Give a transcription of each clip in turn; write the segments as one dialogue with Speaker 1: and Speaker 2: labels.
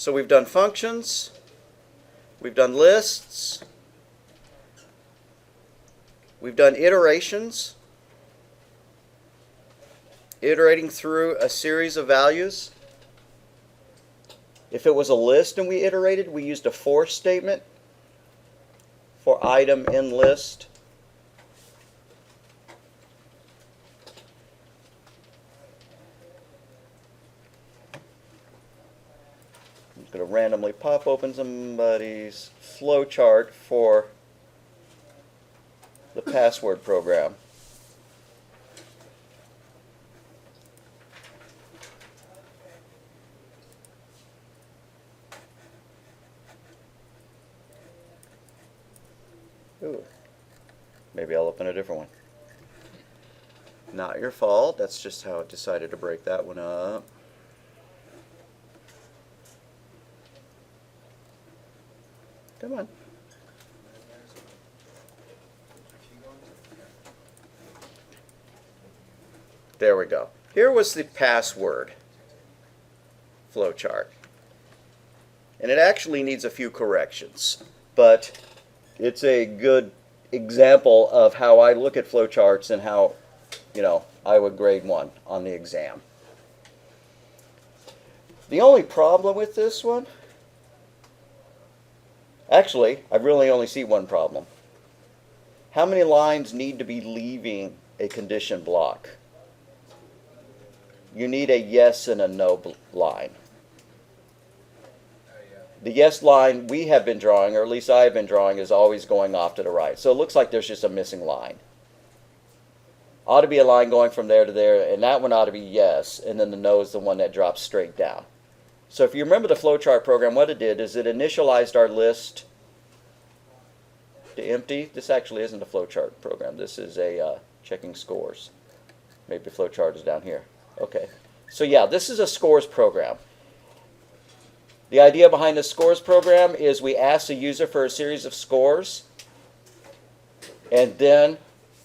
Speaker 1: So we've done functions, we've done lists, we've done iterations, iterating through a series of values. If it was a list and we iterated, we used a for statement for item in list. I'm going to randomly pop open somebody's flowchart for the password program. Ooh, maybe I'll open a different one. Not your fault. That's just how it decided to break that one up. Come on. There we go. Here was the password flowchart. And it actually needs a few corrections, but it's a good example of how I look at flowcharts and how, I would grade one on the exam. The only problem with this one, actually, I really only see one problem. How many lines need to be leaving a condition block? You need a yes and a no line. The yes line we have been drawing, or at least I have been drawing, is always going off to the right. So it looks like there's just a missing line. Ought to be a line going from there to there, and that one ought to be yes, and then the no is the one that drops straight down. So if you remember the flowchart program, what it did is it initialized our list to empty. This actually isn't a flowchart program. This is a checking scores. Maybe the flowchart is down here. Okay. So yeah, this is a scores program. The idea behind the scores program is we ask the user for a series of scores, and then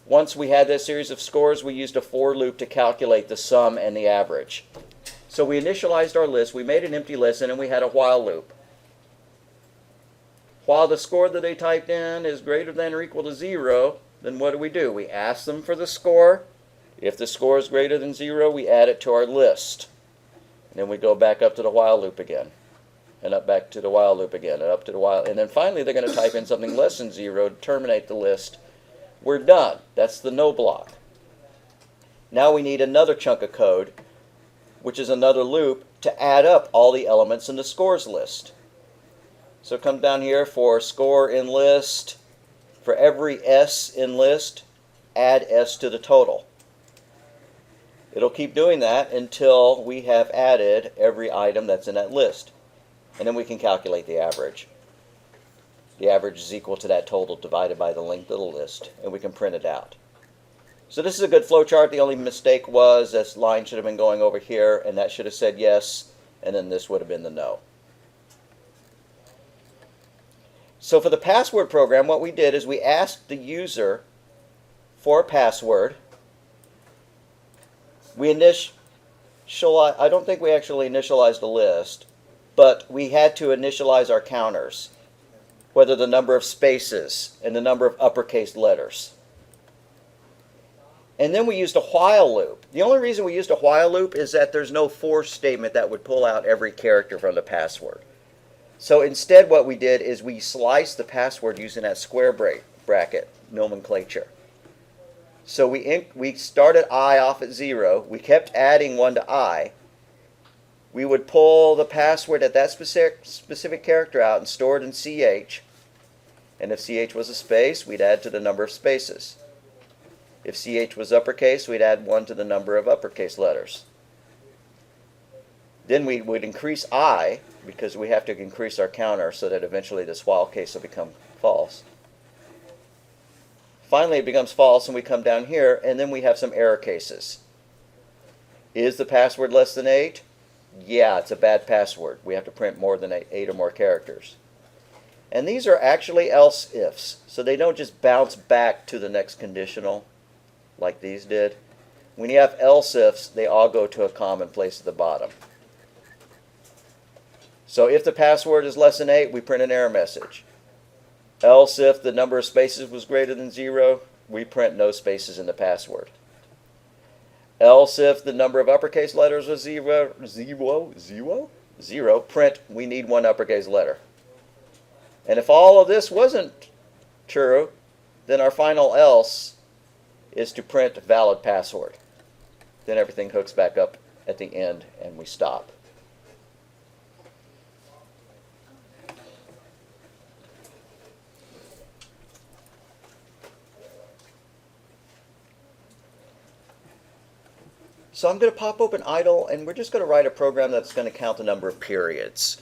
Speaker 1: once we had that series of scores, we used a for loop to calculate the sum and the average. So we initialized our list, we made an empty list, and then we had a while loop. While the score that they typed in is greater than or equal to 0, then what do? We ask them for the score. If the score is greater than 0, we add it to our list. And then we go back up to the while loop again. And up back to the while loop again, and up to the while. And then finally they're going to type in something less than 0 to terminate the list. We're done. That's the no block. Now we need another chunk of code, which is another loop, to add up all the elements in the scores list. So come down here for score in list. For every S in list, add S to the total. It'll keep doing that until we have added every item that's in that list. And then we can calculate the average. The average is equal to that total divided by the length of the list, and we can print it out. So this is a good flowchart. The only mistake was this line should have been going over here, and that should have said yes, and then this would have been the no. So for the password program, what we did is we asked the user for a password. I don't think we actually initialized a list, but we had to initialize our counters, whether the number of spaces and the number of uppercase letters. And then we used a while loop. The only reason we used a while loop is that there's no for statement that would pull out every character from the password. So instead what we did is we sliced the password using that square bracket nomenclature. So we started I off at 0. We kept adding 1 to I. We would pull the password at that specific character out and store it in CH. And if CH was a space, we'd add to the number of spaces. If CH was uppercase, we'd add 1 to the number of uppercase letters. Then we would increase I, because we have to increase our counter so that eventually this while case will become false. Finally, it becomes false, and we come down here, and then we have some error cases. Is the password less than 8? Yeah, it's a bad password. We have to print more than 8 or more characters. And these are actually else ifs, so they don't just bounce back to the next conditional like these did. When you have else ifs, they all go to a common place at the bottom. So if the password is less than 8, we print an error message. Else, if the number of spaces was greater than 0, we print no spaces in the password. Else, if the number of uppercase letters was 0, print we need 1 uppercase letter. And if all of this wasn't true, then our final else is to print valid password. Then everything hooks back up at the end and we stop. So I'm going to pop open idle, and we're just going to write a program that's going to count the number of periods.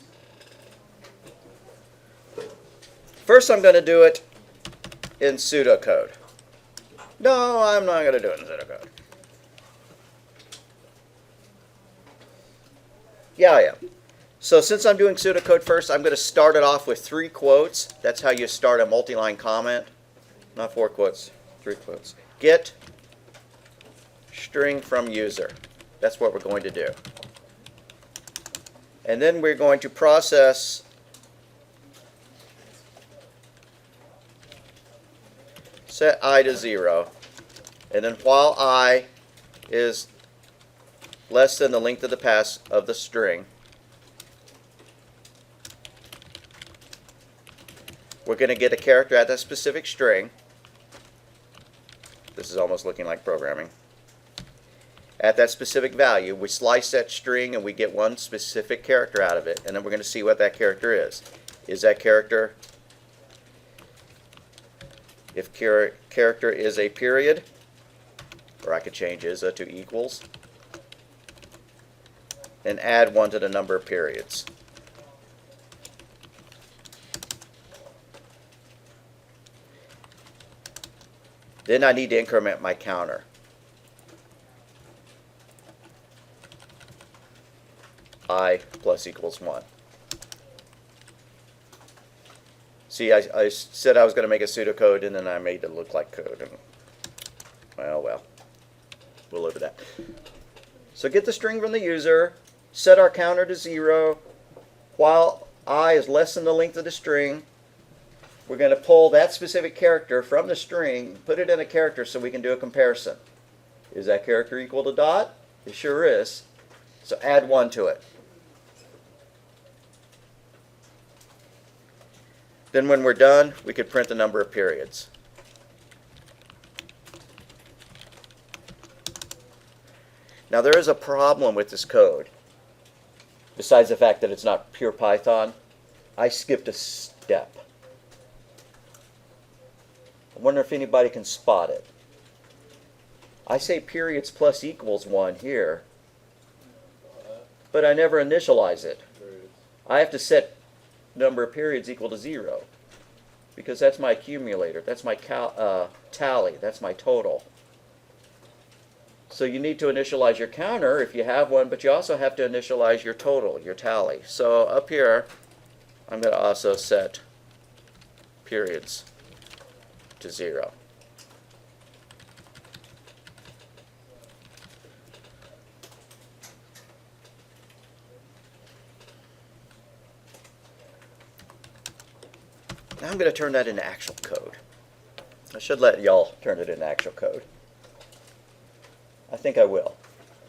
Speaker 1: First, I'm going to do it in pseudocode. No, I'm not going to do it in pseudocode. Yeah, I am. So since I'm doing pseudocode first, I'm going to start it off with 3 quotes. That's how you start a multi-line comment. Not 4 quotes, 3 quotes. Get string from user. That's what we're going to do. And then we're going to process set I to 0. And then while I is less than the length of the pass of the string, we're going to get a character at that specific string. This is almost looking like programming. At that specific value, we slice that string and we get 1 specific character out of it, and then we're going to see what that character is. Is that character, if character is a period, or I could change is to equals, and add 1 to the number of periods. Then I need to increment my counter. I plus equals 1. See, I said I was going to make a pseudocode, and then I made it look like code. And, well, we'll live with that. So get the string from the user, set our counter to 0. While I is less than the length of the string, we're going to pull that specific character from the string, put it in a character so we can do a comparison. Is that character equal to dot? It sure is. So add 1 to it. Then when we're done, we could print the number of periods. Now there is a problem with this code. Besides the fact that it's not pure Python, I skipped a step. I wonder if anybody can spot it. I say periods plus equals 1 here, but I never initialize it. I have to set number of periods equal to 0 because that's my accumulator, that's my tally, that's my total. So you need to initialize your counter if you have one, but you also have to initialize your total, your tally. So up here, I'm going to also set periods to 0. Now I'm going to turn that into actual code. I should let y'all turn it into actual code. I think I will.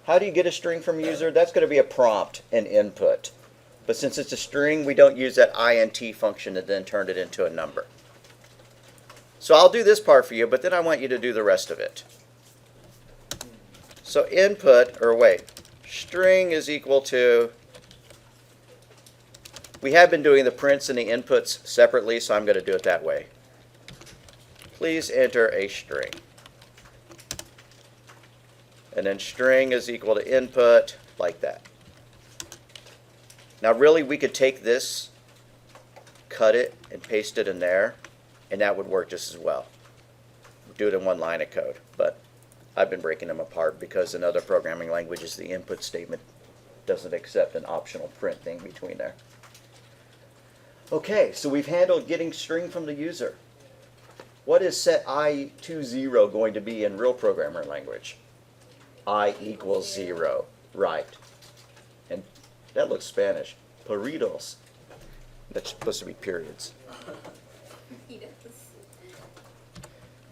Speaker 1: How do you get a string from user? That's going to be a prompt and input. But since it's a string, we don't use that int function and then turn it into a number. So I'll do this part for you, but then I want you to do the rest of it. So string is equal to, we have been doing the prints and the inputs separately, so I'm going to do it that way. Please enter a string. And then string is equal to input, like that. Now really we could take this, cut it, and paste it in there, and that would work just as well. Do it in 1 line of code, but I've been breaking them apart because in other programming languages the input statement doesn't accept an optional print thing between there. Okay, so we've handled getting string from the user. What is set I to 0 going to be in real programmer language? I equals 0, right. And that looks Spanish. countPeriods. That's supposed to be periods.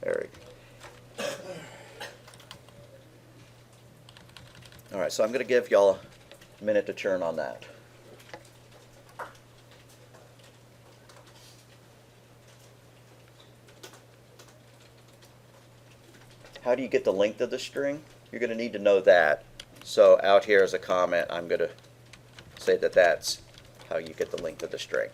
Speaker 1: There we go. All right, so I'm going to give y'all a minute to churn on that. How do you get the length of the string? You're going to need to know that. So out here as a comment, I'm going to say that that's how you get the length of the string.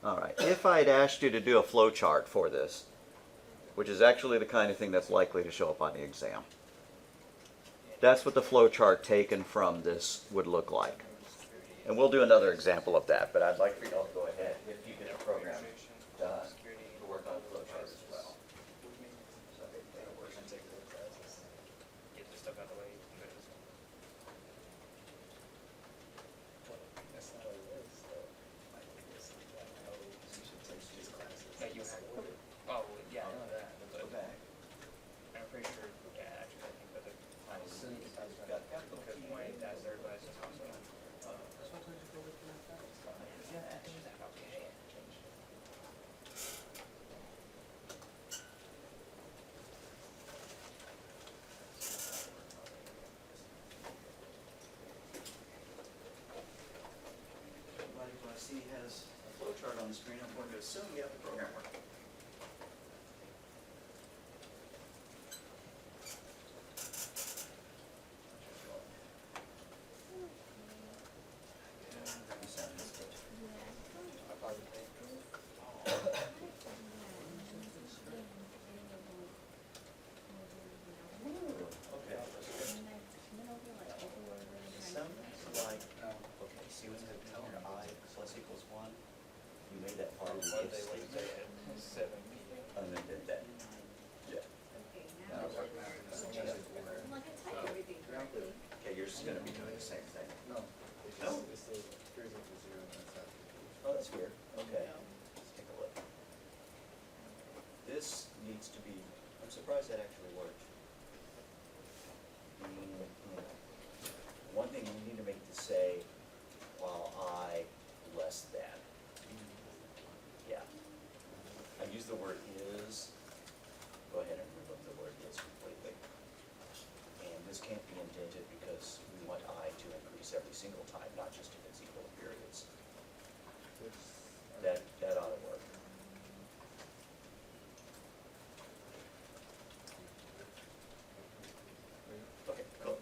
Speaker 1: All right, if I'd asked you to do a flowchart for this, which is actually the kind of thing that's likely to show up on the exam, that's what the flowchart taken from this would look like. And we'll do another example of that, but I'd like for you all to go ahead if you get a program done to work on flowcharts as well.
Speaker 2: Oh, yeah, I know that. But I'm pretty sure, yeah, actually, I think that because my dad's third class is also. Yeah, I think that application changed.
Speaker 1: flowchart on the screen. I'm going to assume you have the program working. This needs to be, I'm surprised that actually worked. One thing we need to make this say, while I less than. Yeah. I use the word is. Go ahead and remove the word is completely. And this can't be indented because we want I to increase every single time, not just if it's equal to periods. That ought to work. Okay, cool.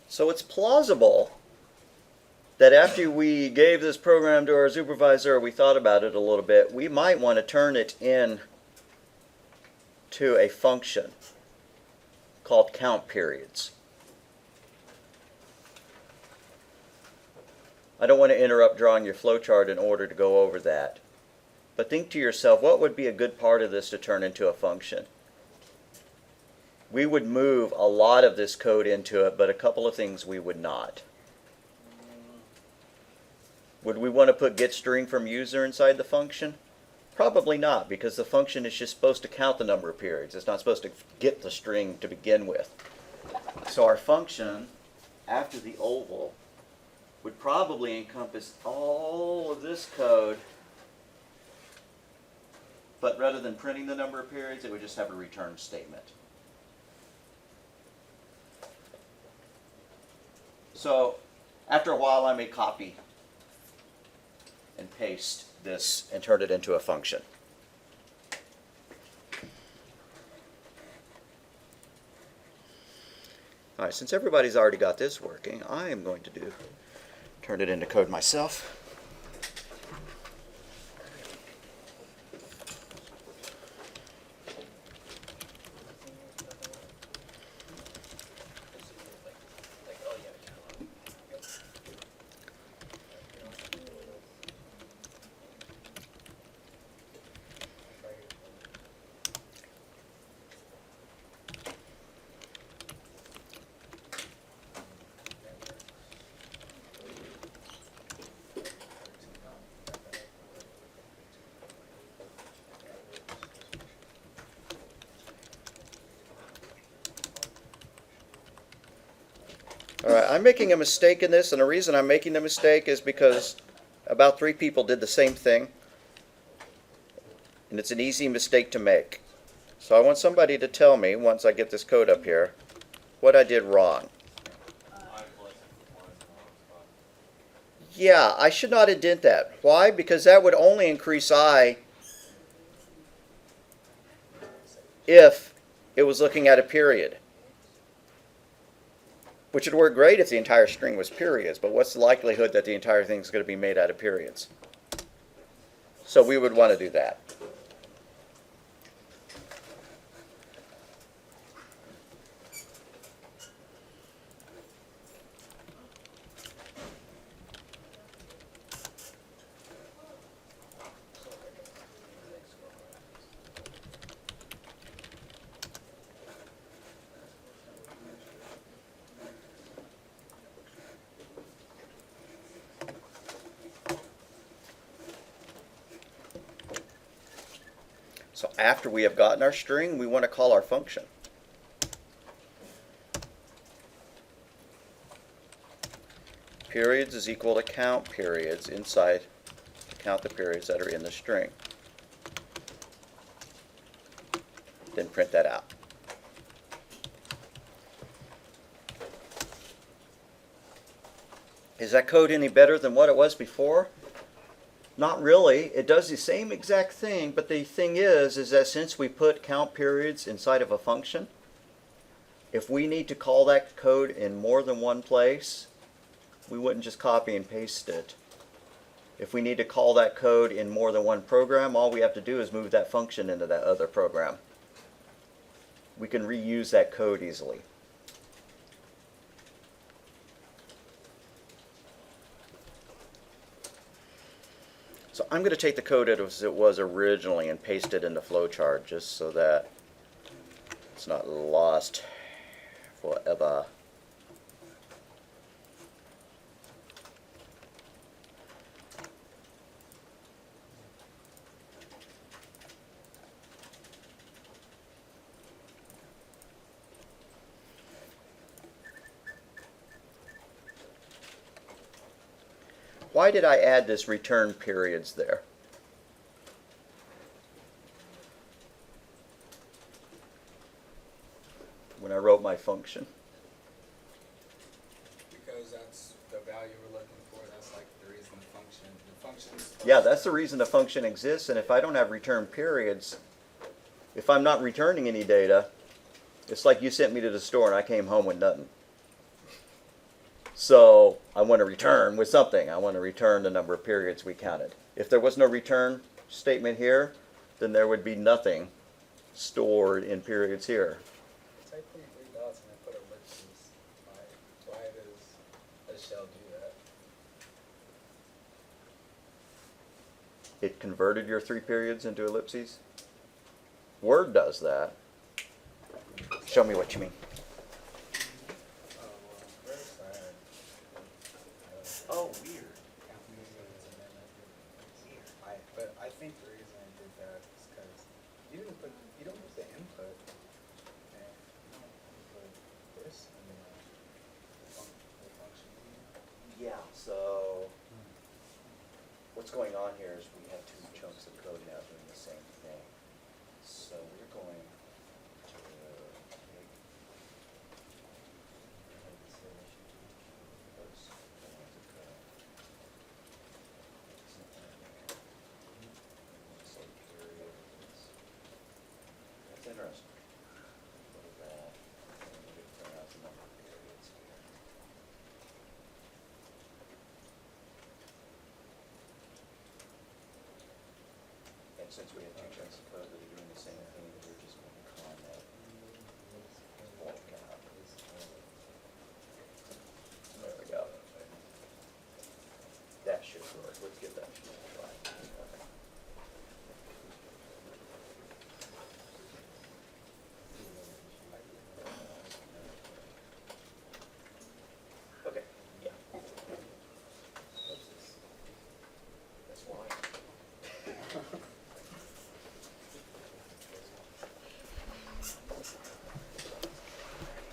Speaker 1: So it's plausible that after we gave this program to our supervisor, or we thought about it a little bit, we might want to turn it in to a function called countPeriods. I don't want to interrupt drawing your flowchart in order to go over that. But think to yourself, what would be a good part of this to turn into a function? We would move a lot of this code into it, but a couple of things we would not. Would we want to put getString from user inside the function? Probably not, because the function is just supposed to count the number of periods. It's not supposed to get the string to begin with. So our function, after the oval, would probably encompass all of this code, but rather than printing the number of periods, it would just have a return statement. So after a while, I may copy and paste this and turn it into a function. All right, since everybody's already got this working, I am going to turn it into code myself. All right, I'm making a mistake in this, and the reason I'm making the mistake is because about 3 people did the same thing, and it's an easy mistake to make. So I want somebody to tell me, once I get this code up here, what I did wrong. Yeah, I should not indent that. Why? Because that would only increase I if it was looking at a period. Which would work great if the entire string was periods, but what's the likelihood that the entire thing is going to be made out of periods? So we would want to do that. So after we have gotten our string, we want to call our function. Periods is equal to countPeriods inside count the periods that are in the string. Then print that out. Is that code any better than what it was before? Not really. It does the same exact thing, but the thing is that since we put count periods inside of a function, if we need to call that code in more than one place, we wouldn't just copy and paste it. If we need to call that code in more than one program, all we have to do is move that function into that other program. We can reuse that code easily. So I'm going to take the code as it was originally and paste it into Flowchart just so that it's not lost forever. Why did I add this return periods there? When I wrote my function.
Speaker 3: Because that's the value we're looking for. That's like the reason the function's
Speaker 1: Yeah, that's the reason the function exists, and if I don't have return periods, if I'm not returning any data, it's like you sent me to the store and I came home with nothing. So I want to return with something. I want to return the number of periods we counted. If there was no return statement here, then there would be nothing stored in periods here.
Speaker 3: Type in 3 dots and then put ellipses. Why does a shell do that?
Speaker 1: It converted your 3 periods into ellipses. Word does that. Show me what you mean. Oh, weird.
Speaker 3: But I think the reason I did that is because you don't put the input, and you don't put this in the function.
Speaker 1: Yeah, so what's going on here is we have 2 chunks of code now doing the same thing. So we're going to That's interesting. What is that? And we can turn out the number of periods here. And since we have 2 chunks of code that are doing the same thing, we're just going to comment bulk out. There we go. That should work. Let's give that a try. Okay, yeah. That's why.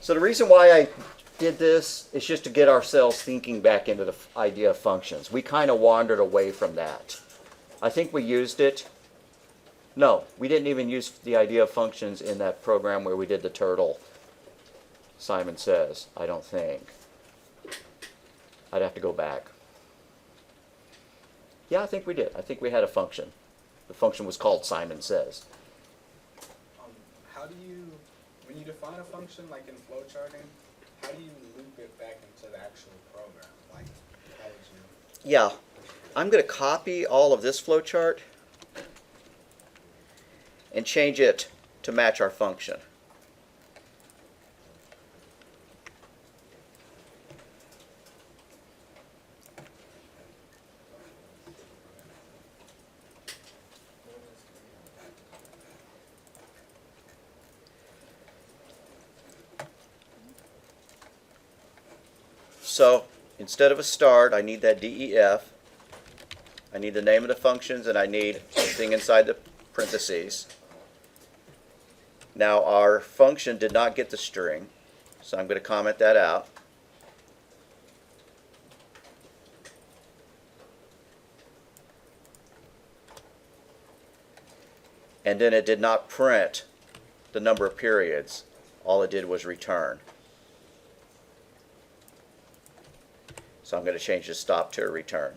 Speaker 1: So the reason why I did this is just to get ourselves thinking back into the idea of functions. We kind of wandered away from that. I think we used it. No, we didn't even use the idea of functions in that program where we did the turtle, Simon Says, I don't think. I'd have to go back. Yeah, I think we did. I think we had a function. The function was called Simon Says.
Speaker 3: How do you, when you define a function like in flowcharting, how do you loop it back into the actual program? Like, how would you?
Speaker 1: Yeah, I'm going to copy all of this flowchart and change it to match our function. So instead of a start, I need that DEF. I need the name of the functions, and I need something inside the parentheses. Now our function did not get the string, so I'm going to comment that out. and then it did not print the number of periods. All it did was return. So I'm going to change the stop to a return.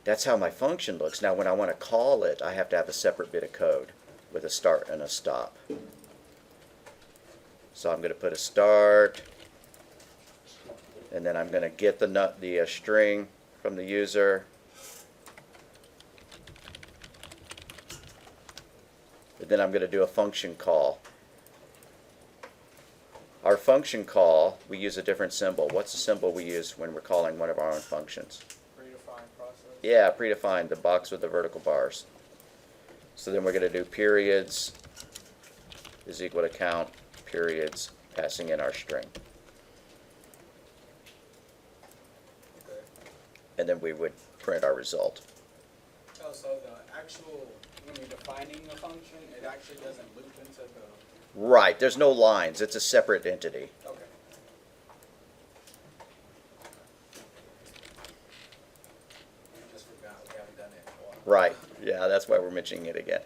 Speaker 1: That's how my function looks. Now when I want to call it, I have to have a separate bit of code with a start and a stop. So I'm going to put a start, and then I'm going to get the string from the user. And then I'm going to do a function call. Our function call, we use a different symbol. What's the symbol we use when we're calling one of our own functions?
Speaker 2: Predefined process.
Speaker 1: Yeah, predefined, the box with the vertical bars. So then we're going to do periods is equal to count periods, passing in our string.
Speaker 3: Okay.
Speaker 1: And then we would print our result.
Speaker 3: Oh, so the actual, when you're defining the function, it actually doesn't loop into the...
Speaker 1: Right, there's no lines. It's a separate entity.
Speaker 3: Okay. I just forgot we haven't done it in a while.
Speaker 1: Right, yeah, that's why we're mentioning it again.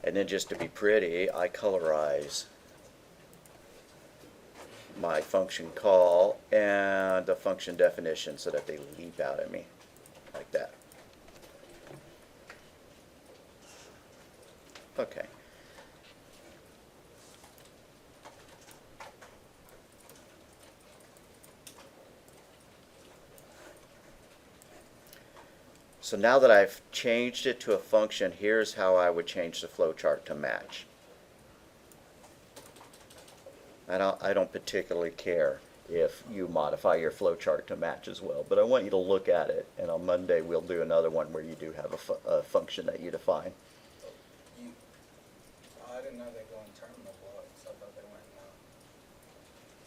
Speaker 1: And then just to be pretty, I colorize my function call and the function definition so that they leap out at me like that. Okay. So now that I've changed it to a function, here's how I would change the flowchart to match. I don't particularly care if you modify your flowchart to match as well, but I want you to look at it, and on Monday we'll do another one where you do have a function that you define.
Speaker 3: I didn't know they go in terminal blocks. I thought they went in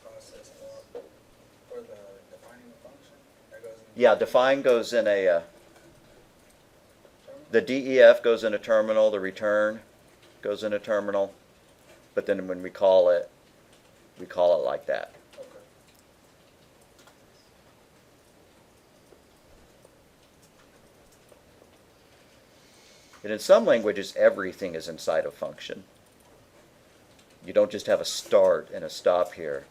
Speaker 3: process block. Or the defining the function. That goes in
Speaker 1: Yeah, define goes in a,
Speaker 3: terminal?
Speaker 1: the DEF goes in a terminal, the return goes in a terminal, but then when we call it like that.
Speaker 3: Okay.
Speaker 1: And in some languages, everything is inside a function. You don't just have a start and a stop here.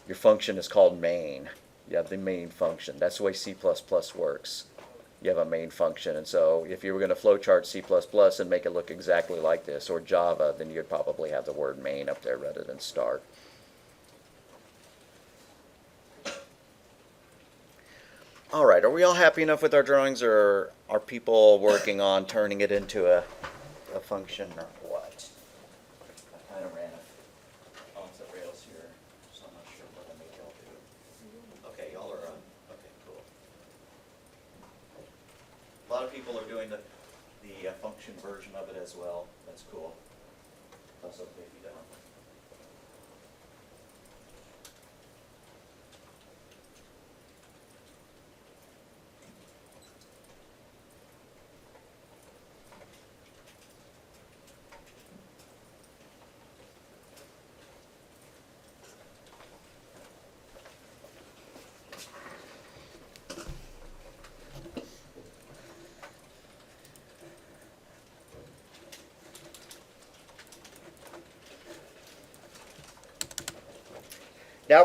Speaker 1: Your function is called main. You have the main function. That's the way C++ works. You have a main function, and so if you were going to flowchart C++ and make it look exactly like this, or Java, then you'd probably have the word main up there rather than start. All right, are we all happy enough with our drawings, or are people working on turning it into a function or what? I kind of ran off the rails here, so I'm not sure what I made y'all do. Okay, y'all are okay, cool. A lot of people are doing the function version of it as well. That's cool. That's okay if you don't. Now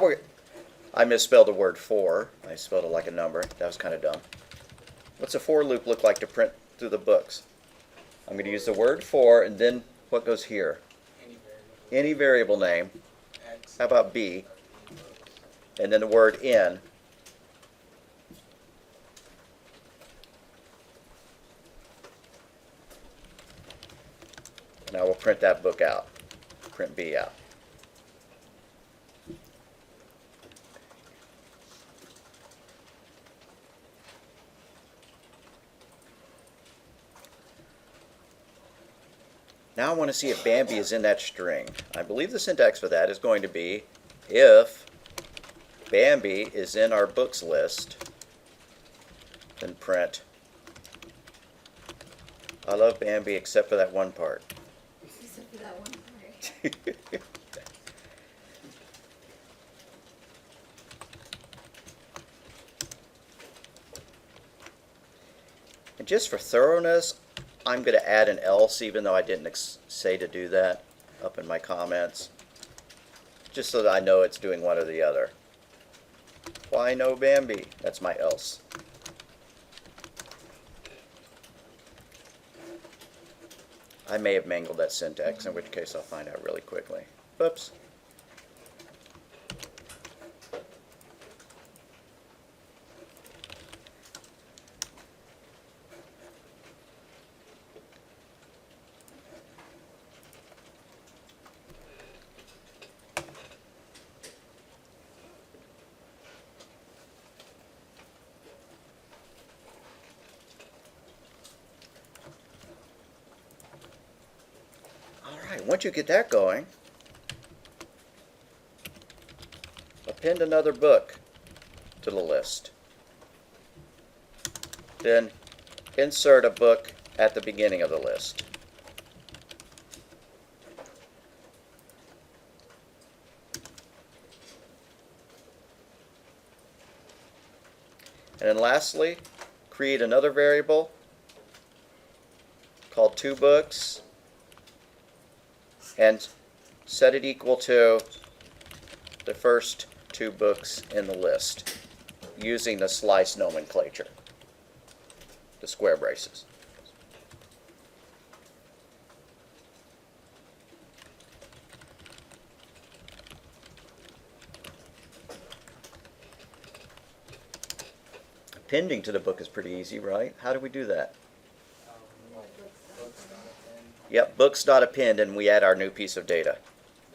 Speaker 1: I misspelled the word for. I spelled it like a number. That was kind of dumb. What's a for loop look like to print through the books? I'm going to use the word for, and then what goes here?
Speaker 3: Any variable.
Speaker 1: Any variable name.
Speaker 3: X.
Speaker 1: How about B? And then the word in. Now we'll print that book out. Print B out. Now I want to see if Bambi is in that string. I believe the syntax for that is going to be if Bambi is in our books list, then print I love Bambi except for that one part.
Speaker 4: Except for that one part.
Speaker 1: And just for thoroughness, I'm going to add an else, even though I didn't say to do that up in my comments, just so that I know it's doing one or the other. Why no Bambi? That's my else. I may have mangled that syntax, in which case I'll find out really quickly. Oops. Once you get that going, append another book to the list. Then insert a book at the beginning of the list. And then lastly, create another variable called toBooks and set it equal to the first 2 books in the list using the slice nomenclature, the square braces. Appending to the book is pretty easy, right? How do we do that?
Speaker 3: Books not append.
Speaker 1: Yep, books.append, and we add our new piece of data.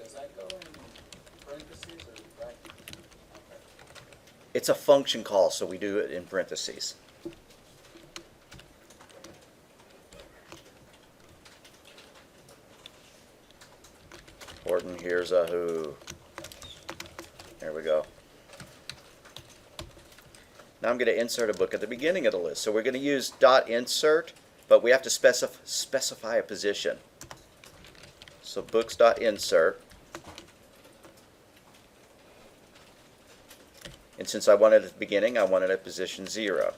Speaker 3: Does that go in parentheses or right? Okay.
Speaker 1: It's a function call, so we do it in parentheses. Horton, here's a who. There we go. Now I'm going to insert a book at the beginning of the list. So we're going to use .insert, but we have to specify a position. So books.insert. And since I wanted it at the beginning, I wanted it at position 0.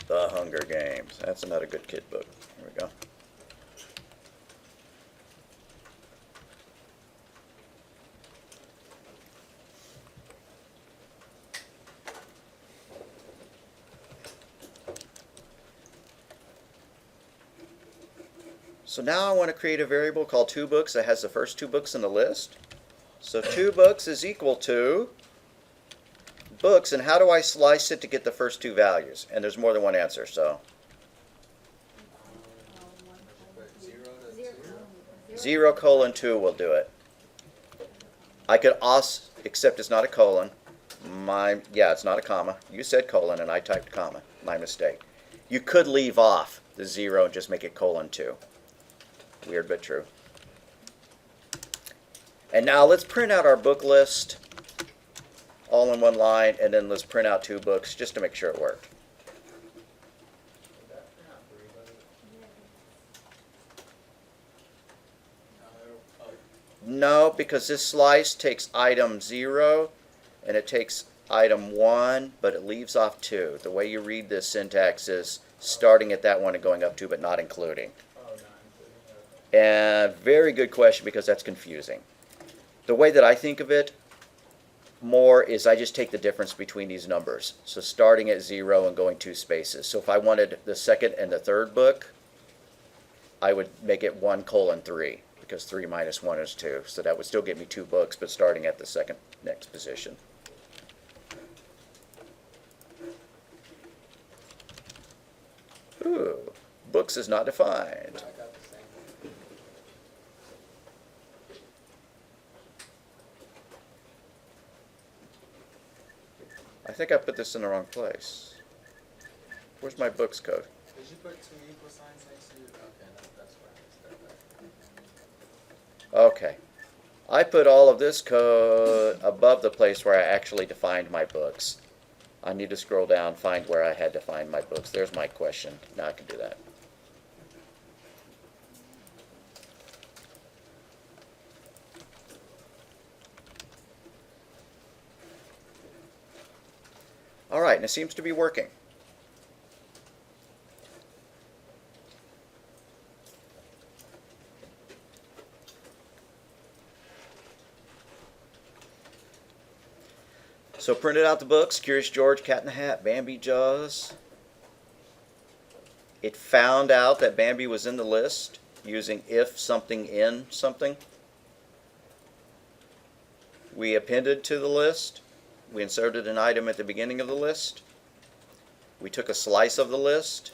Speaker 1: The Hunger Games. That's another good kid book. Here we go. So now I want to create a variable called toBooks that has the first 2 books in the list. So toBooks is equal to books, and how do I slice it to get the first 2 values? And there's more than one answer, so
Speaker 3: But 0 to 2.
Speaker 1: 0:2 will do it. I could also, except it's not a colon. Yeah, it's not a comma. You said colon, and I typed comma. My mistake. You could leave off the 0 and just make it :2. Weird but true. And now let's print out our book list all in one line, and then let's print out 2 books just to make sure it worked.
Speaker 3: Would that print out for everybody? No,
Speaker 1: No, because this slice takes item 0 and it takes item 1, but it leaves off 2. The way you read this syntax is starting at that one and going up 2, but not including.
Speaker 3: not including, okay.
Speaker 1: And very good question, because that's confusing. The way that I think of it more is I just take the difference between these numbers. So starting at 0 and going 2 spaces. So if I wanted the second and the third book, I would make it 1:3, because 3 minus 1 is 2. So that would still give me 2 books, but starting at the second next position. Ooh, books is not defined.
Speaker 3: I got the same.
Speaker 1: I think I put this in the wrong place. Where's my books code?
Speaker 3: Did you put 2 equal signs next to it? Okay, that's where I missed that.
Speaker 1: Okay. I put all of this code above the place where I actually defined my books. I need to scroll down, find where I had defined my books. There's my question. Now I can do that. All right, and it seems to be working. So printed out the books, Curious George, Cat in the Hat, Bambi, Jaws. It found out that Bambi was in the list using if something in something. We appended to the list. We inserted an item at the beginning of the list. We took a slice of the list.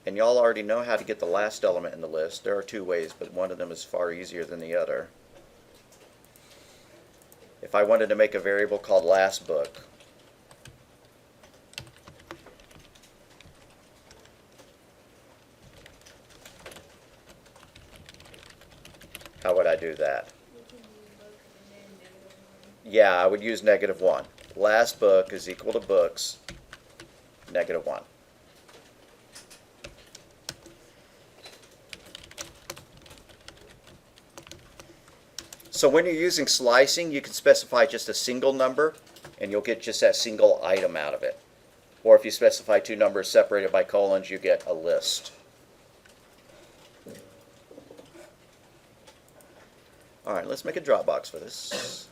Speaker 1: And y'all already know how to get the last element in the list. There are two ways, but one of them is far easier than the other. If I wanted to make a variable called last book, how would I do that? Yeah, I would use -1. Last book is equal to books, -1. So when you're using slicing, you can specify just a single number, and you'll get just that single item out of it. Or if you specify two numbers separated by colons, you get a list. All right, let's make a Dropbox for this.